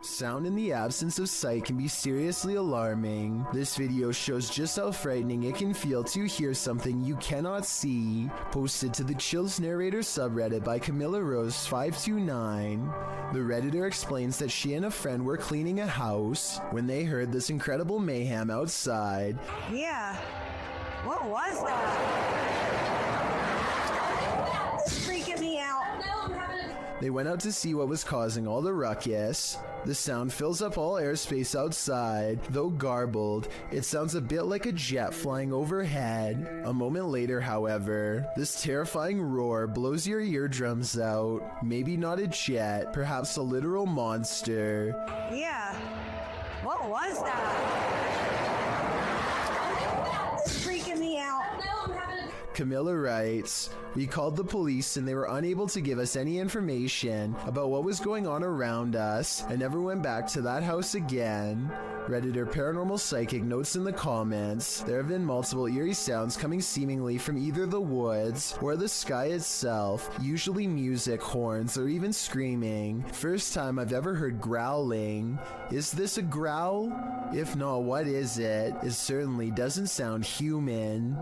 Sound in the absence of sight can be seriously alarming. This video shows just how frightening it can feel to hear something you cannot see. Posted to the Chills Narrator subreddit by Camilla Rose 529. The Redditor explains that she and a friend were cleaning a house when they heard this incredible mayhem outside. Yeah, what was that? It's freaking me out. They went out to see what was causing all the ruckus. The sound fills up all airspace outside. Though garbled, it sounds a bit like a jet flying overhead. A moment later, however, this terrifying roar blows your eardrums out. Maybe not a jet, perhaps a literal monster. Yeah, what was that? It's freaking me out. Camilla writes, "We called the police and they were unable to give us any information about what was going on around us and never went back to that house again." Redditor Paranormal Psychic notes in the comments, there have been multiple eerie sounds coming seemingly from either the woods or the sky itself, usually music, horns, or even screaming. First time I've ever heard growling. Is this a growl? If not, what is it? It certainly doesn't sound human.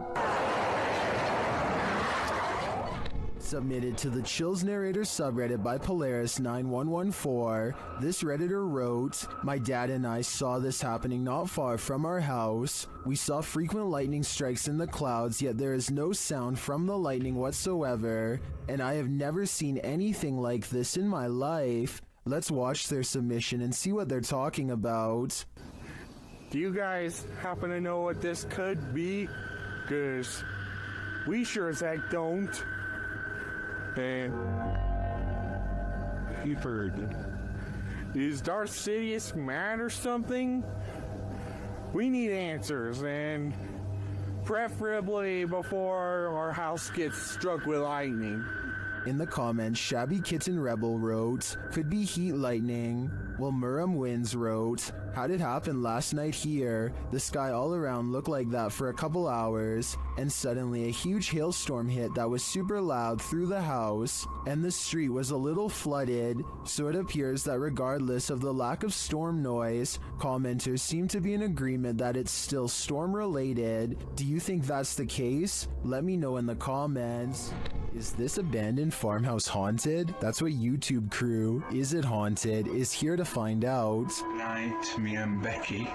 Submitted to the Chills Narrator subreddit by Polaris9114, this Redditor wrote, "My dad and I saw this happening not far from our house. We saw frequent lightning strikes in the clouds, yet there is no sound from the lightning whatsoever, and I have never seen anything like this in my life." Let's watch their submission and see what they're talking about. Do you guys happen to know what this could be? 'Cause we sure as heck don't. And you've heard. Is Darth Sidious mad or something? We need answers, and preferably before our house gets struck with lightning. In the comments, Shabby Kitten Rebel wrote, "Could be heat lightning." While Muram Wins wrote, "How'd it happen last night here? The sky all around looked like that for a couple hours, and suddenly a huge hailstorm hit that was super loud through the house, and the street was a little flooded, so it appears that regardless of the lack of storm noise, commenters seem to be in agreement that it's still storm related. Do you think that's the case? Let me know in the comments." Is this abandoned farmhouse haunted? That's what YouTube crew, Is It Haunted, is here to find out. Tonight, me and Becky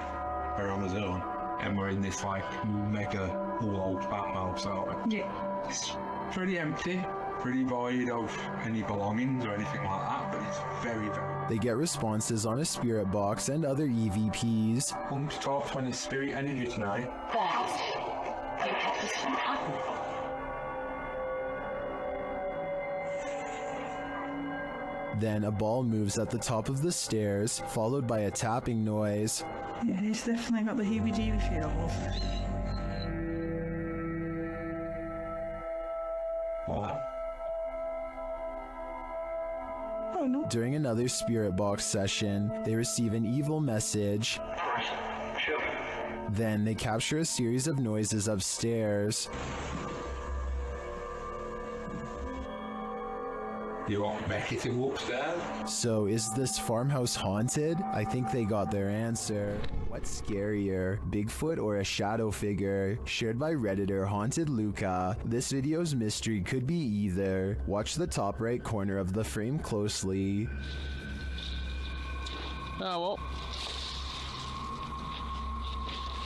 are on our own, and we're in this like mega old farmhouse, aren't we? Yeah. It's pretty empty, pretty void of any belongings or anything like that, but it's very, very... They get responses on a spirit box and other EVPs. Come to talk to any spirit energy tonight. Then a ball moves at the top of the stairs, followed by a tapping noise. Yeah, he's definitely got the heebie-jeebie feels. What? Oh no. During another spirit box session, they receive an evil message. Then they capture a series of noises upstairs. You want Becky to go upstairs? So is this farmhouse haunted? I think they got their answer. What's scarier, Bigfoot or a shadow figure? Shared by Redditor Haunted Luca. This video's mystery could be either. Watch the top right corner of the frame closely. Oh, well.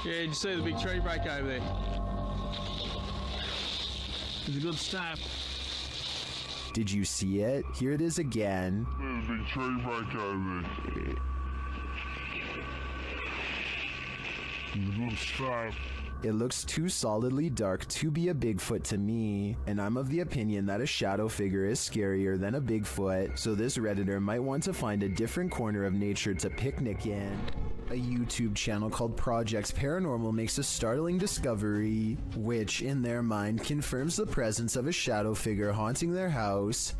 Yeah, did you see the big tree break over there? It's a good start. Did you see it? Here it is again. There's a big tree break over there. It's a good start. It looks too solidly dark to be a Bigfoot to me, and I'm of the opinion that a shadow figure is scarier than a Bigfoot, so this Redditor might want to find a different corner of nature to picnic in. A YouTube channel called Projects Paranormal makes a startling discovery, which, in their mind, confirms the presence of a shadow figure haunting their house.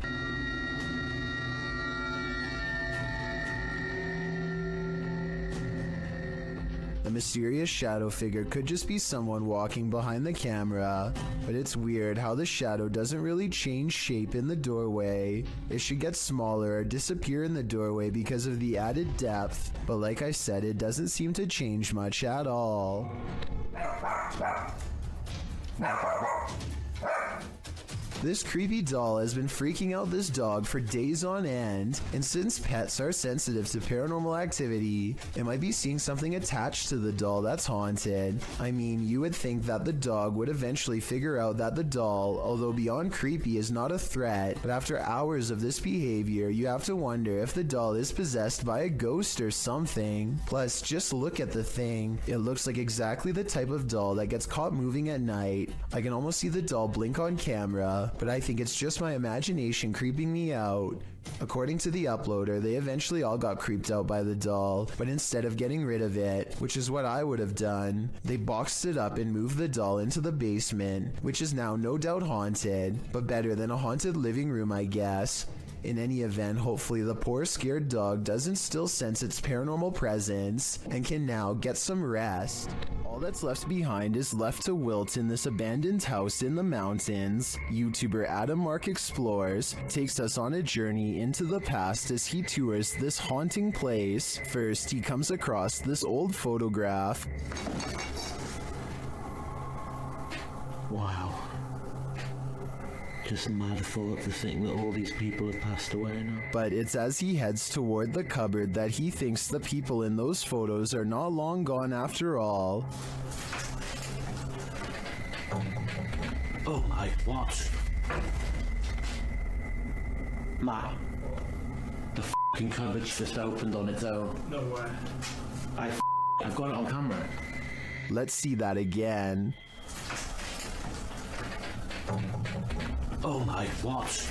A mysterious shadow figure could just be someone walking behind the camera, but it's weird how the shadow doesn't really change shape in the doorway. It should get smaller or disappear in the doorway because of the added depth, but like I said, it doesn't seem to change much at all. This creepy doll has been freaking out this dog for days on end, and since pets are sensitive to paranormal activity, it might be seeing something attached to the doll that's haunted. I mean, you would think that the dog would eventually figure out that the doll, although beyond creepy, is not a threat, but after hours of this behavior, you have to wonder if the doll is possessed by a ghost or something. Plus, just look at the thing. It looks like exactly the type of doll that gets caught moving at night. I can almost see the doll blink on camera, but I think it's just my imagination creeping me out. According to the uploader, they eventually all got creeped out by the doll, but instead of getting rid of it, which is what I would have done, they boxed it up and moved the doll into the basement, which is now no doubt haunted, but better than a haunted living room, I guess. In any event, hopefully the poor scared dog doesn't still sense its paranormal presence and can now get some rest. All that's left behind is left to wilt in this abandoned house in the mountains. YouTuber Adam Mark Explores takes us on a journey into the past as he tours this haunting place. First, he comes across this old photograph. Wow. Just mad thought to think that all these people have passed away now. But it's as he heads toward the cupboard that he thinks the people in those photos are not long gone after all. Oh my, what? Matt, the f***ing cupboard's just opened on its own. No way. I've got it on camera. Let's see that again. Oh my, what?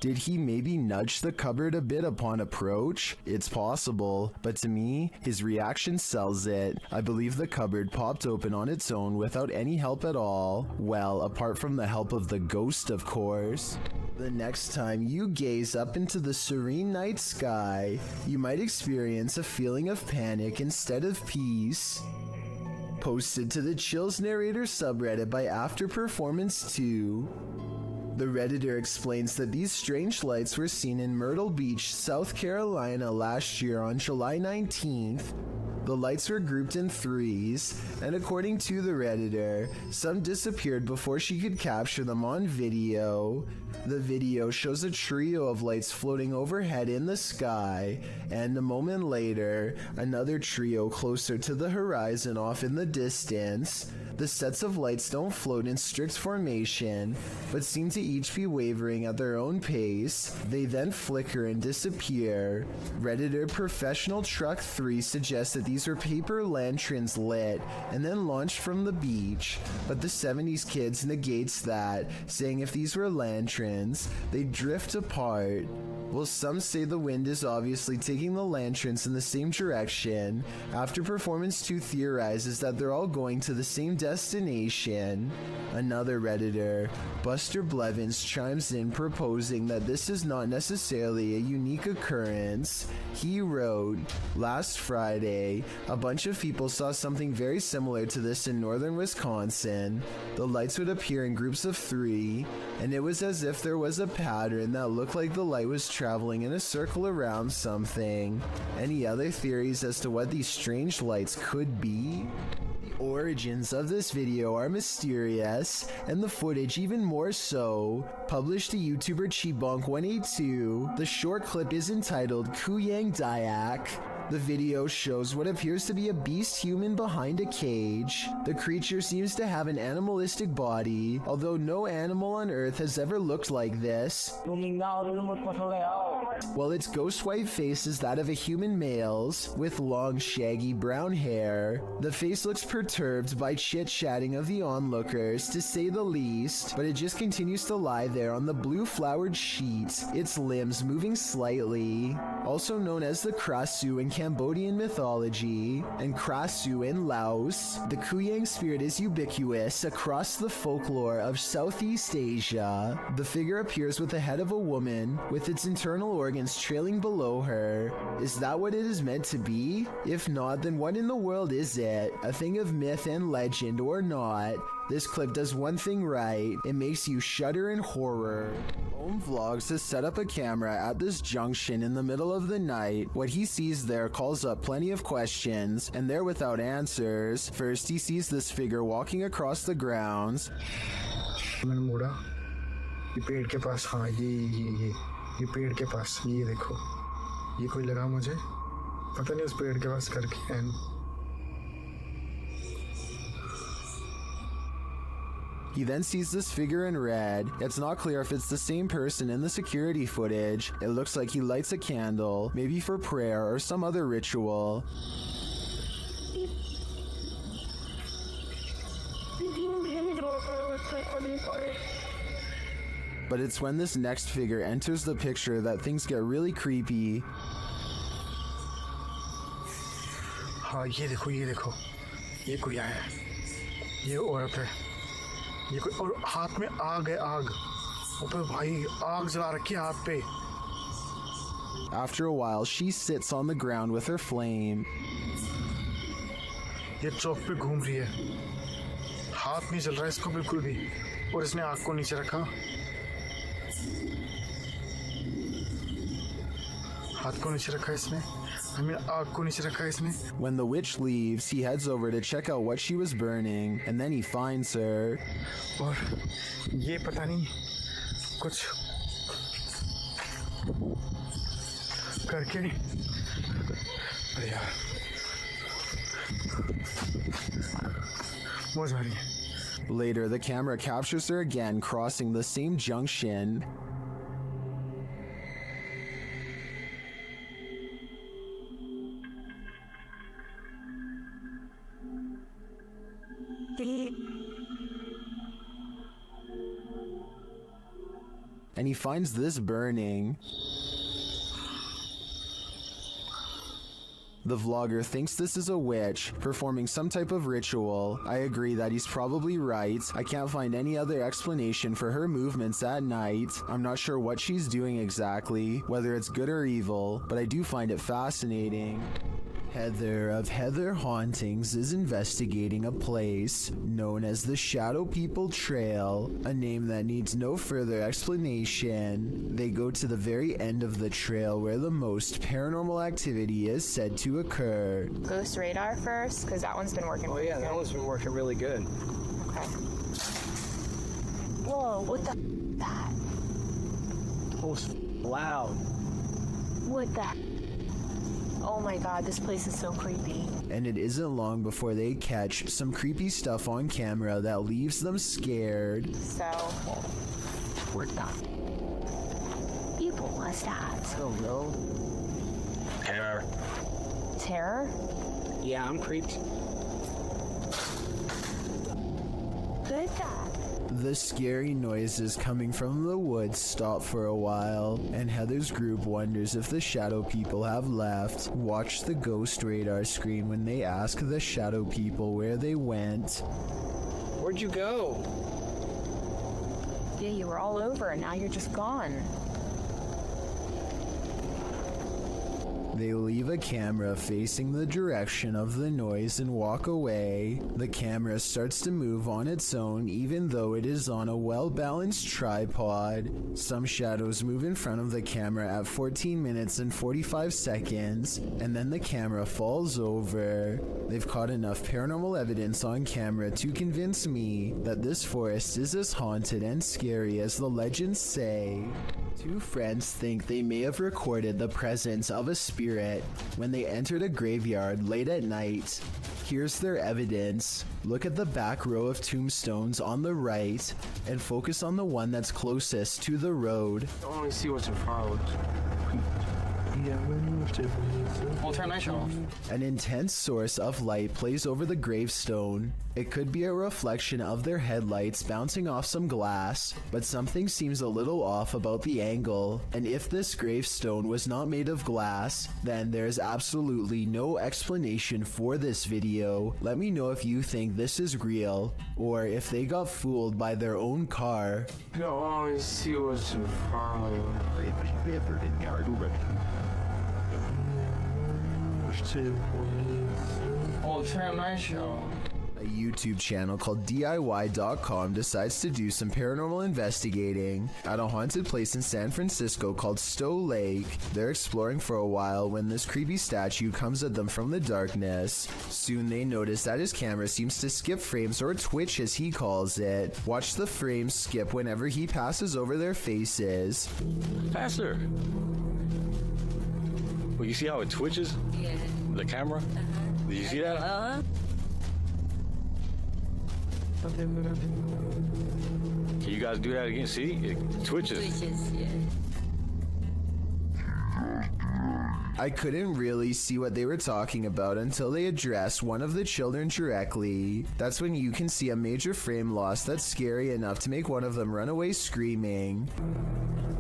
Did he maybe nudge the cupboard a bit upon approach? It's possible, but to me, his reaction sells it. I believe the cupboard popped open on its own without any help at all. Well, apart from the help of the ghost, of course. The next time you gaze up into the serene night sky, you might experience a feeling of panic instead of peace. Posted to the Chills Narrator subreddit by After Performance 2. The Redditor explains that these strange lights were seen in Myrtle Beach, South Carolina last year on July 19th. The lights were grouped in threes, and according to the Redditor, some disappeared before she could capture them on video. The video shows a trio of lights floating overhead in the sky, and a moment later, another trio closer to the horizon off in the distance. The sets of lights don't float in strict formation, but seem to each be wavering at their own pace. They then flicker and disappear. Redditor Professional Truck 3 suggests that these were paper lanterns lit and then launched from the beach, but the 70s Kids negates that, saying if these were lanterns, they'd drift apart. Well, some say the wind is obviously taking the lanterns in the same direction. After Performance 2 theorizes that they're all going to the same destination. Another Redditor, Buster Blevins, chimes in proposing that this is not necessarily a unique occurrence. He wrote, "Last Friday, a bunch of people saw something very similar to this in northern Wisconsin. The lights would appear in groups of 3, and it was as if there was a pattern that looked like the light was traveling in a circle around something." Any other theories as to what these strange lights could be? The origins of this video are mysterious, and the footage even more so. Published to YouTuber Chibonk182, the short clip is entitled Kuyang Dayak. The video shows what appears to be a beast human behind a cage. The creature seems to have an animalistic body, although no animal on Earth has ever looked like this. While its ghost white face is that of a human male's, with long shaggy brown hair. The face looks perturbed by chit-chatting of the onlookers, to say the least, but it just continues to lie there on the blue flowered sheet, its limbs moving slightly. Also known as the Krasu in Cambodian mythology, and Krasu in Laos, the Kuyang spirit is ubiquitous across the folklore of Southeast Asia. The figure appears with the head of a woman, with its internal organs trailing below her. Is that what it is meant to be? If not, then what in the world is it? A thing of myth and legend or not? This clip does one thing right. It makes you shudder in horror. Om Vlogs has set up a camera at this junction in the middle of the night. What he sees there calls up plenty of questions, and they're without answers. First, he sees this figure walking across the grounds. मैंने मुड़ा ये पेड़ के पास हाँ ये पेड़ के पास ये देखो ये कोई लगा मुझे पता नहीं उस पेड़ के पास करके and He then sees this figure in red. It's not clear if it's the same person in the security footage. It looks like he lights a candle, maybe for prayer or some other ritual. But it's when this next figure enters the picture that things get really creepy. हाँ ये देखो ये कोई आया है ये औरत है ये कोई और हाथ में आग है आग ऊपर भाई आग जला रखी है हाथ पे After a while, she sits on the ground with her flame. ये चौक पे घूम रही है हाथ नहीं जल रहा है इसको बिल्कुल भी और इसने आग को नीचे रखा हाथ को नीचे रखा इसने आग को नीचे रखा इसने When the witch leaves, he heads over to check out what she was burning, and then he finds her. और ये पता नहीं कुछ करके अरे यार मौज आ रही है Later, the camera captures her again crossing the same junction. And he finds this burning. The vlogger thinks this is a witch performing some type of ritual. I agree that he's probably right. I can't find any other explanation for her movements at night. I'm not sure what she's doing exactly, whether it's good or evil, but I do find it fascinating. Heather of Heather Hauntings is investigating a place known as the Shadow People Trail, a name that needs no further explanation. They go to the very end of the trail where the most paranormal activity is said to occur. Ghost radar first, because that one's been working. Oh yeah, that one's been working really good. Okay. Whoa, what the that? Oh, it's loud. What the? Oh my god, this place is so creepy. And it isn't long before they catch some creepy stuff on camera that leaves them scared. So, what the? People must have. I don't know. Terror. Terror? Yeah, I'm creeped. Good that. The scary noises coming from the woods stop for a while, and Heather's group wonders if the Shadow People have left. Watch the ghost radar screen when they ask the Shadow People where they went. Where'd you go? Yeah, you were all over and now you're just gone. They leave a camera facing the direction of the noise and walk away. The camera starts to move on its own even though it is on a well-balanced tripod. Some shadows move in front of the camera at 14 minutes and 45 seconds, and then the camera falls over. They've caught enough paranormal evidence on camera to convince me that this forest is as haunted and scary as the legends say. Two friends think they may have recorded the presence of a spirit when they entered a graveyard late at night. Here's their evidence. Look at the back row of tombstones on the right and focus on the one that's closest to the road. I only see what's in front of us. We'll turn my show off. An intense source of light plays over the gravestone. It could be a reflection of their headlights bouncing off some glass, but something seems a little off about the angle, and if this gravestone was not made of glass, then there's absolutely no explanation for this video. Let me know if you think this is real, or if they got fooled by their own car. You always see what's in front of you. We'll turn my show. A YouTube channel called DIY.com decides to do some paranormal investigating at a haunted place in San Francisco called Stowe Lake. They're exploring for a while when this creepy statue comes at them from the darkness. Soon they notice that his camera seems to skip frames, or twitch as he calls it. Watch the frames skip whenever he passes over their faces. Faster! Well, you see how it twitches? Yeah. The camera? Did you see that? Can you guys do that again? See? It twitches. Yeah. I couldn't really see what they were talking about until they addressed one of the children directly. That's when you can see a major frame loss that's scary enough to make one of them run away screaming.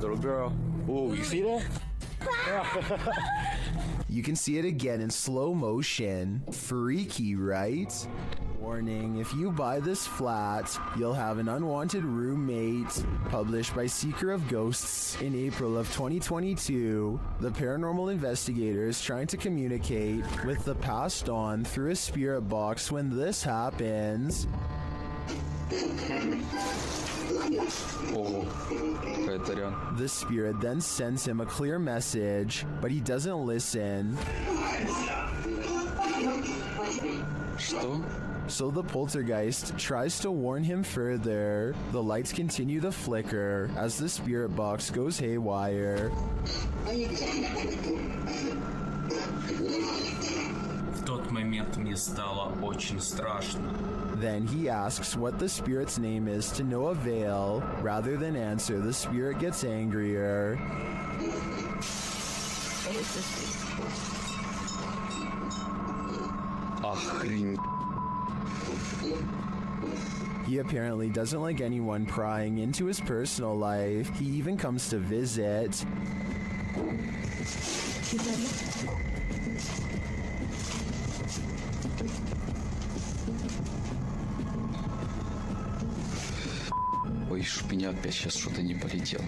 Little girl. Oh, you see that? You can see it again in slow motion. Freaky, right? Warning, if you buy this flat, you'll have an unwanted roommate. Published by Seeker of Ghosts in April of 2022, the paranormal investigator is trying to communicate with the passed on through a spirit box when this happens. The spirit then sends him a clear message, but he doesn't listen. So the poltergeist tries to warn him further. The lights continue to flicker as the spirit box goes haywire. В тот момент мне стало очень страшно. Then he asks what the spirit's name is to no avail. Rather than answer, the spirit gets angrier. He apparently doesn't like anyone prying into his personal life. He even comes to visit. Ой, чтоб меня опять сейчас что-то не полетело.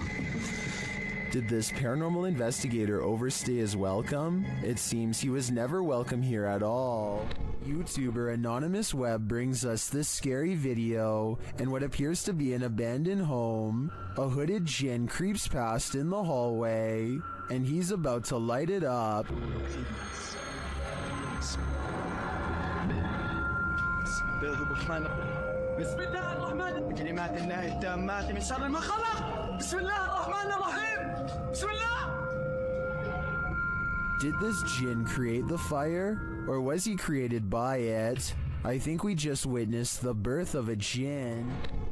Did this paranormal investigator overstay his welcome? It seems he was never welcome here at all. YouTuber Anonymous Web brings us this scary video in what appears to be an abandoned home. A hooded djinn creeps past in the hallway, and he's about to light it up. بسم الله الرحمن بكلمات الله التامات من شر ما خلق بسم الله الرحمن الرحيم بسم الله. Did this djinn create the fire, or was he created by it? I think we just witnessed the birth of a djinn.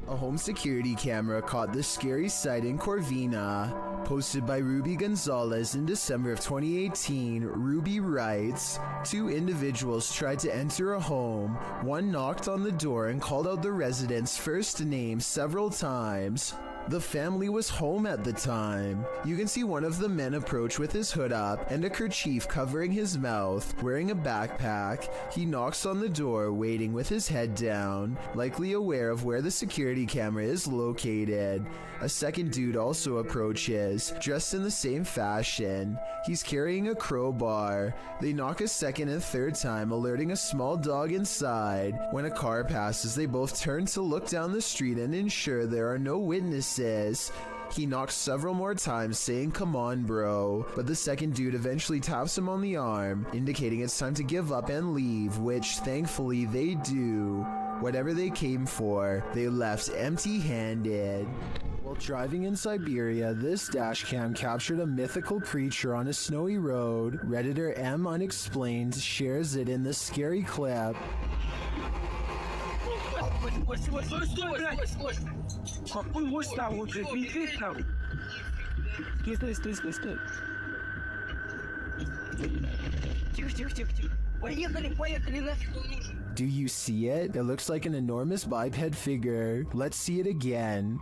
A home security camera caught this scary sight in Corvina. Posted by Ruby Gonzalez in December of 2018, Ruby writes, 2 individuals tried to enter a home. One knocked on the door and called out the resident's first name several times. The family was home at the time. You can see one of the men approach with his hood up and a kerchief covering his mouth, wearing a backpack. He knocks on the door, waiting with his head down, likely aware of where the security camera is located. A second dude also approaches, dressed in the same fashion. He's carrying a crowbar. They knock a second and third time, alerting a small dog inside. When a car passes, they both turn to look down the street and ensure there are no witnesses. He knocks several more times, saying, "Come on, bro." But the second dude eventually taps him on the arm, indicating it's time to give up and leave, which thankfully they do. Whatever they came for, they left empty-handed. While driving in Siberia, this dashcam captured a mythical creature on a snowy road. Redditor M Unexplained shares it in this scary clip. Do you see it? It looks like an enormous biped figure. Let's see it again.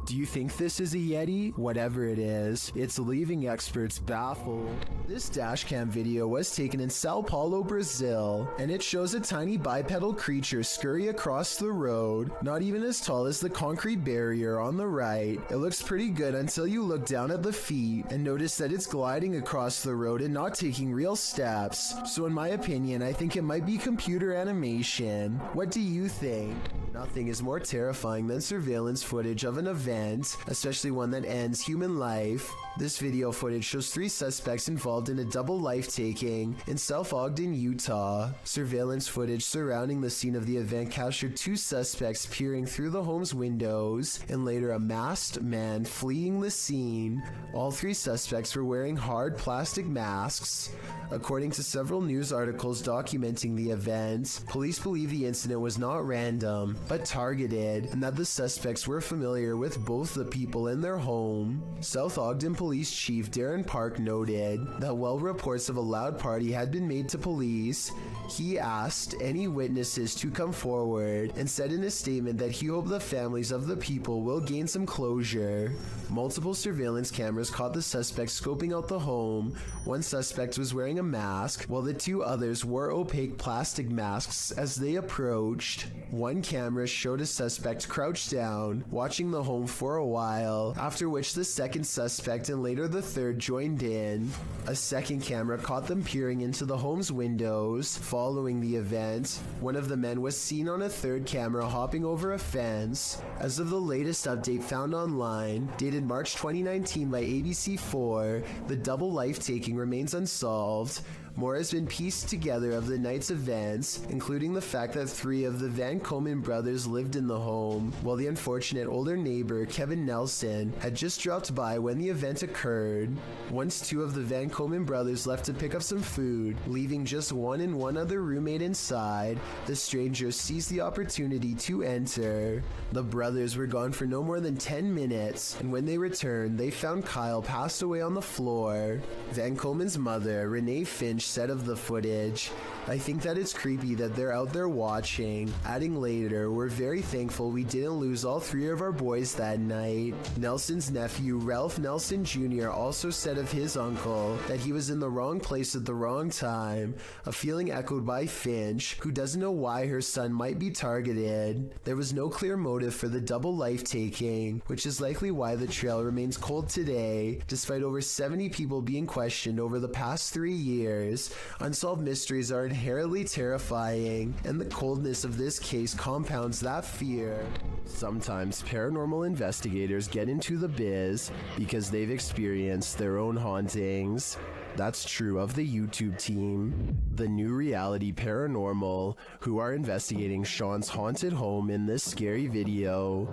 Do you think this is a Yeti? Whatever it is, it's leaving experts baffled. This dashcam video was taken in Sao Paulo, Brazil, and it shows a tiny bipedal creature scurry across the road, not even as tall as the concrete barrier on the right. It looks pretty good until you look down at the feet and notice that it's gliding across the road and not taking real steps. So in my opinion, I think it might be computer animation. What do you think? Nothing is more terrifying than surveillance footage of an event, especially one that ends human life. This video footage shows 3 suspects involved in a double life-taking in South Ogden, Utah. Surveillance footage surrounding the scene of the event captured 2 suspects peering through the home's windows and later a masked man fleeing the scene. All 3 suspects were wearing hard plastic masks. According to several news articles documenting the event, police believe the incident was not random, but targeted, and that the suspects were familiar with both the people in their home. South Ogden Police Chief Darren Park noted that while reports of a loud party had been made to police, he asked any witnesses to come forward and said in a statement that he hoped the families of the people will gain some closure. Multiple surveillance cameras caught the suspects scoping out the home. One suspect was wearing a mask, while the 2 others wore opaque plastic masks as they approached. One camera showed a suspect crouched down, watching the home for a while, after which the second suspect and later the third joined in. A second camera caught them peering into the home's windows. Following the event, one of the men was seen on a third camera hopping over a fence. As of the latest update found online, dated March 2019 by ABC4, the double life-taking remains unsolved. More has been pieced together of the night's events, including the fact that 3 of the Van Komen brothers lived in the home, while the unfortunate older neighbor, Kevin Nelson, had just dropped by when the event occurred. Once 2 of the Van Komen brothers left to pick up some food, leaving just one and one other roommate inside, the strangers seized the opportunity to enter. The brothers were gone for no more than 10 minutes, and when they returned, they found Kyle passed away on the floor. Van Komen's mother, Renee Finch, said of the footage, "I think that it's creepy that they're out there watching," adding later, "We're very thankful we didn't lose all 3 of our boys that night." Nelson's nephew, Ralph Nelson Jr., also said of his uncle that he was in the wrong place at the wrong time, a feeling echoed by Finch, who doesn't know why her son might be targeted. There was no clear motive for the double life-taking, which is likely why the trail remains cold today, despite over 70 people being questioned over the past 3 years. Unsolved mysteries are inherently terrifying, and the coldness of this case compounds that fear. Sometimes paranormal investigators get into the biz because they've experienced their own hauntings. That's true of the YouTube team, the New Reality Paranormal, who are investigating Sean's haunted home in this scary video.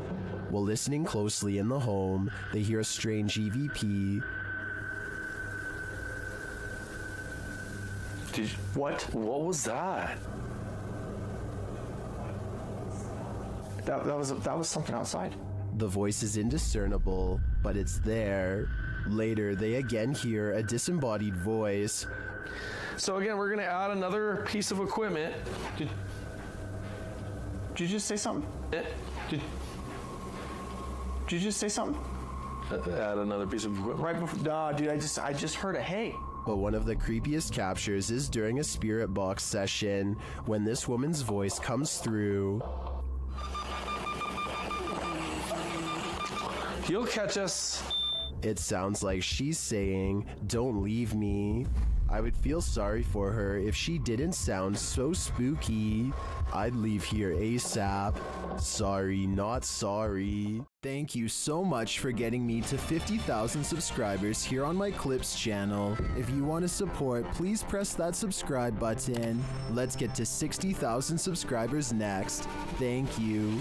While listening closely in the home, they hear a strange EVP. What was that? That was something outside. The voice is indiscernible, but it's there. Later, they again hear a disembodied voice. So again, we're gonna add another piece of equipment. Did you just say something? Did you just say something? Add another piece of equipment. Right before, nah, dude, I just heard a hey. But one of the creepiest captures is during a spirit box session when this woman's voice comes through. You'll catch us. It sounds like she's saying, "Don't leave me." I would feel sorry for her if she didn't sound so spooky. I'd leave here ASAP. Sorry, not sorry. Thank you so much for getting me to 50,000 subscribers here on my Clips channel. If you want to support, please press that subscribe button. Let's get to 60,000 subscribers next. Thank you.